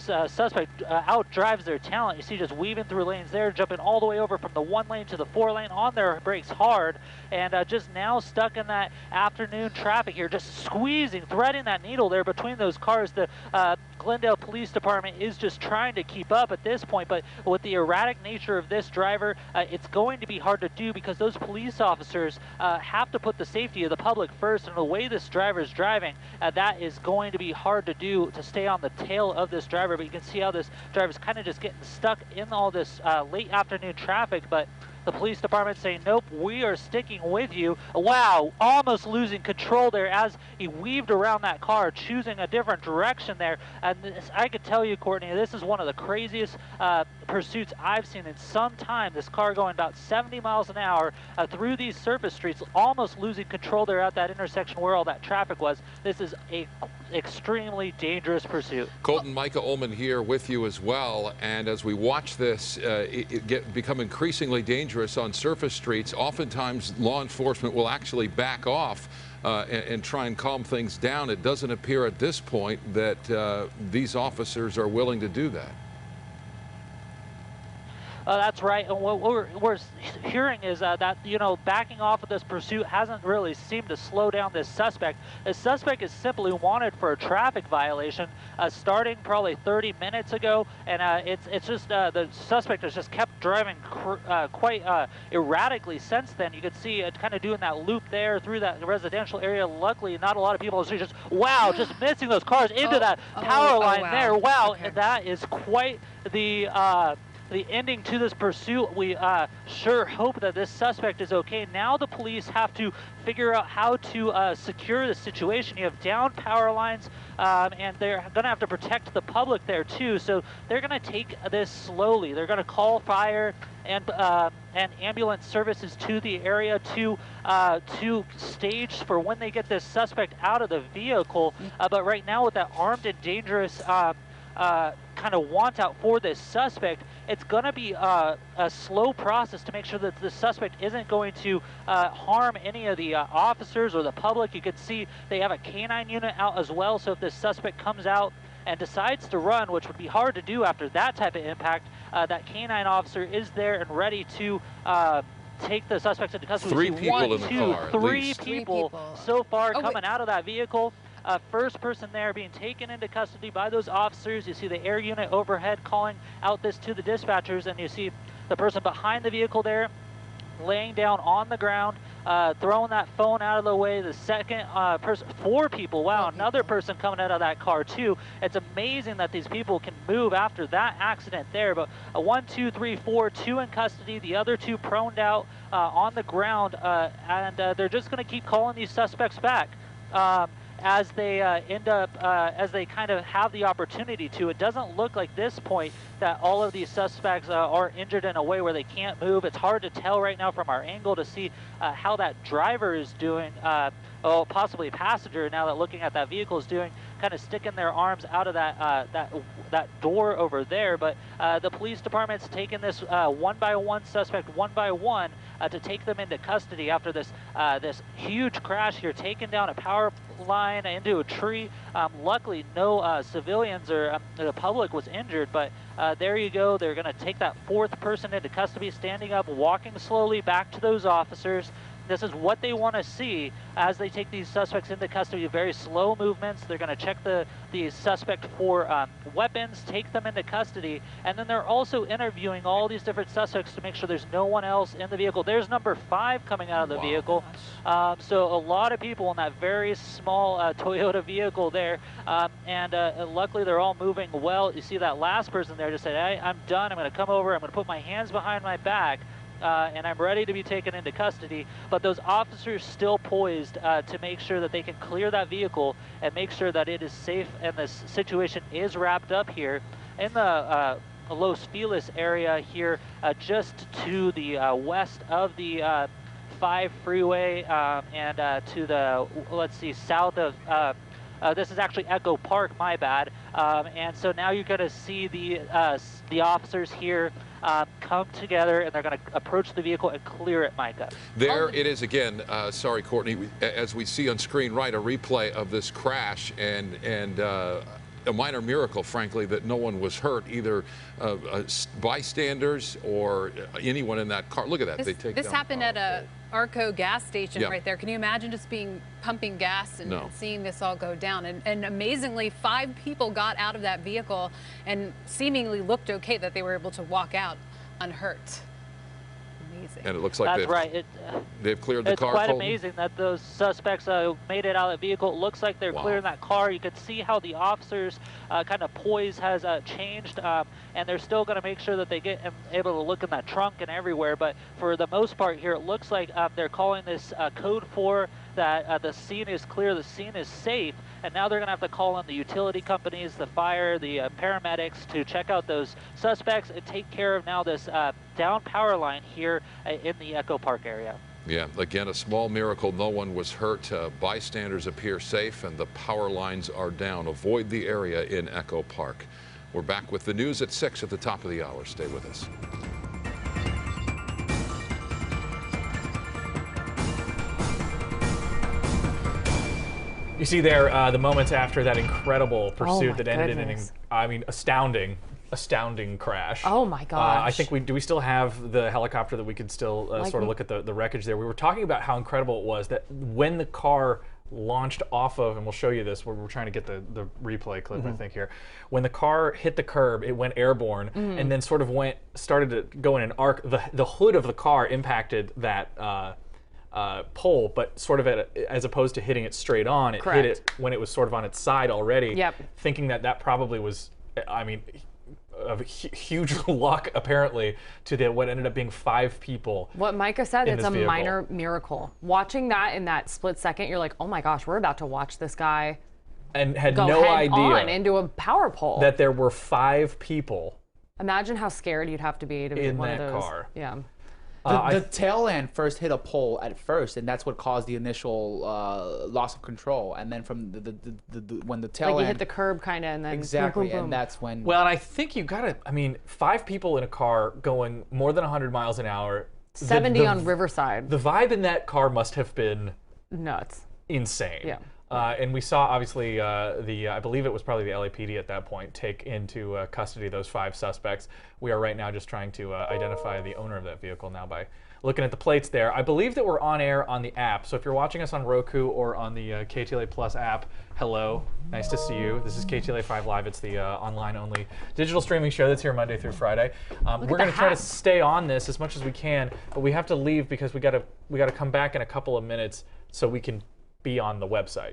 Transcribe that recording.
suspect outdrives their talent. You see just weaving through lanes there, jumping all the way over from the 1 lane to the 4 lane on their brakes hard, and just now stuck in that afternoon traffic here, just squeezing, threading that needle there between those cars. The Glendale Police Department is just trying to keep up at this point, but with the erratic nature of this driver, it's going to be hard to do because those police officers have to put the safety of the public first, and the way this driver is driving, that is going to be hard to do, to stay on the tail of this driver. But you can see how this driver is kind of just getting stuck in all this late afternoon traffic, but the police department saying, nope, we are sticking with you. Wow, almost losing control there as he weaved around that car, choosing a different direction there. And this, I could tell you, Courtney, this is one of the craziest pursuits I've seen in some time. This car going about 70 miles an hour through these surface streets, almost losing control there at that intersection where all that traffic was. This is a extremely dangerous pursuit. Colton, Micah Ullman here with you as well. And as we watch this become increasingly dangerous on surface streets, oftentimes law enforcement will actually back off and try and calm things down. It doesn't appear at this point that these officers are willing to do that. That's right, and what we're hearing is that, you know, backing off of this pursuit hasn't really seemed to slow down this suspect. The suspect is simply wanted for a traffic violation starting probably 30 minutes ago, and it's just the suspect has just kept driving quite erratically since then. You could see it kind of doing that loop there through that residential area. Luckily, not a lot of people are just, wow, just missing those cars into that power line there. Wow, okay. That is quite the ending to this pursuit. We sure hope that this suspect is okay. Now the police have to figure out how to secure the situation. You have down power lines, and they're going to have to protect the public there too. So they're going to take this slowly. They're going to call fire and ambulance services to the area to stage for when they get this suspect out of the vehicle. But right now, with that armed and dangerous kind of want out for this suspect, it's going to be a slow process to make sure that the suspect isn't going to harm any of the officers or the public. You can see they have a canine unit out as well, so if this suspect comes out and decides to run, which would be hard to do after that type of impact, that canine officer is there and ready to take the suspects into custody. Three people in the car, three people so far coming out of that vehicle. First person there being taken into custody by those officers. You see the air unit overhead calling out this to the dispatchers, and you see the person behind the vehicle there laying down on the ground, throwing that phone out of the way. The second person, 4 people, wow, another person coming out of that car too. It's amazing that these people can move after that accident there, but 1, 2, 3, 4, 2 in custody, the other 2 proned out on the ground, and they're just going to keep calling these suspects back. As they as they kind of have the opportunity to. It doesn't look like this point that all of these suspects are injured in a way where they can't move. It's hard to tell right now from our angle to see how that driver is doing, possibly a passenger now that looking at that vehicle is doing, kind of sticking their arms out of that door over there. But the police department's taking this one by one suspect, one by one, to take them into custody after this this huge crash here, taking down a power line into a tree. Luckily, no civilians or the public was injured, but there you go. They're going to take that 4th person into custody, standing up, walking slowly back to those officers. This is what they want to see as they take these suspects into custody. Very slow movements. They're going to check the suspect for weapons, take them into custody, and then they're also interviewing all these different suspects to make sure there's no one else in the vehicle. There's number 5 coming out of the vehicle. So a lot of people in that very small Toyota vehicle there, and luckily they're all moving well. You see that last person there just said, hey, I'm done. I'm going to come over. I'm going to put my hands behind my back. And I'm ready to be taken into custody. But those officers still poised to make sure that they can clear that vehicle and make sure that it is safe and this situation is wrapped up here in the Los Feliz area here, just to the west of the 5 freeway, and to the, let's see, south of this is actually Echo Park, my bad. And so now you're going to see the officers here come together, and they're going to approach the vehicle and clear it, Micah. There it is again. Sorry, Courtney. As we see on screen, right, a replay of this crash, and a minor miracle, frankly, that no one was hurt, either bystanders or anyone in that car. Look at that. This happened at a Arco gas station right there. Can you imagine just pumping gas and seeing this all go down? And amazingly, 5 people got out of that vehicle and seemingly looked okay, that they were able to walk out unhurt. Amazing. And it looks like they've cleared the car. It's quite amazing that those suspects made it out of the vehicle. It looks like they're clearing that car. You can see how the officers' kind of poise has changed, and they're still going to make sure that they get able to look in that trunk and everywhere. But for the most part here, it looks like they're calling this code 4, that the scene is clear, the scene is safe, and now they're going to have to call in the utility companies, the fire, the paramedics to check out those suspects and take care of now this down power line here in the Echo Park area. Yeah, again, a small miracle. No one was hurt. Bystanders appear safe, and the power lines are down. Avoid the area in Echo Park. We're back with the news at 6 at the top of the hour. Stay with us. You see there the moments after that incredible pursuit that ended in an, astounding crash. Oh my gosh. I think do we still have the helicopter that we could still sort of look at the wreckage there? We were talking about how incredible it was that when the car launched off of, and we'll show you this, we're trying to get the replay clip, I think here. When the car hit the curb, it went airborne and then sort of started to go in an arc. The hood of the car impacted that pole, but sort of as opposed to hitting it straight on, it hit it when it was sort of on its side already, thinking that probably was, I mean, of huge luck apparently to what ended up being 5 people. What Micah said, it's a minor miracle. Watching that in that split second, you're like, oh my gosh, we're about to watch this guy and had no idea into a power pole. That there were 5 people. Imagine how scared you'd have to be to be in one of those. Car. Yeah. The tail end first hit a pole at first, and that's what caused the initial loss of control. And then from when the tail end, you hit the curb kind of, and then exactly, boom, boom, boom. And that's when. Well, and I think you gotta. I mean, 5 people in a car going more than 100 miles an hour. 70 on Riverside. The vibe in that car must have been nuts, insane. Yeah. And we saw, obviously, I believe it was probably the LAPD at that point, take into custody those 5 suspects. We are right now just trying to identify the owner of that vehicle now by looking at the plates there. I believe that we're on air on the app, so if you're watching us on Roku or on the KTLA Plus app, hello, nice to see you. This is KTLA 5 Live. It's the online-only digital streaming show that's here Monday through Friday. We're going to try to stay on this as much as we can, but we have to leave because we got to come back in a couple of minutes so we can be on the website.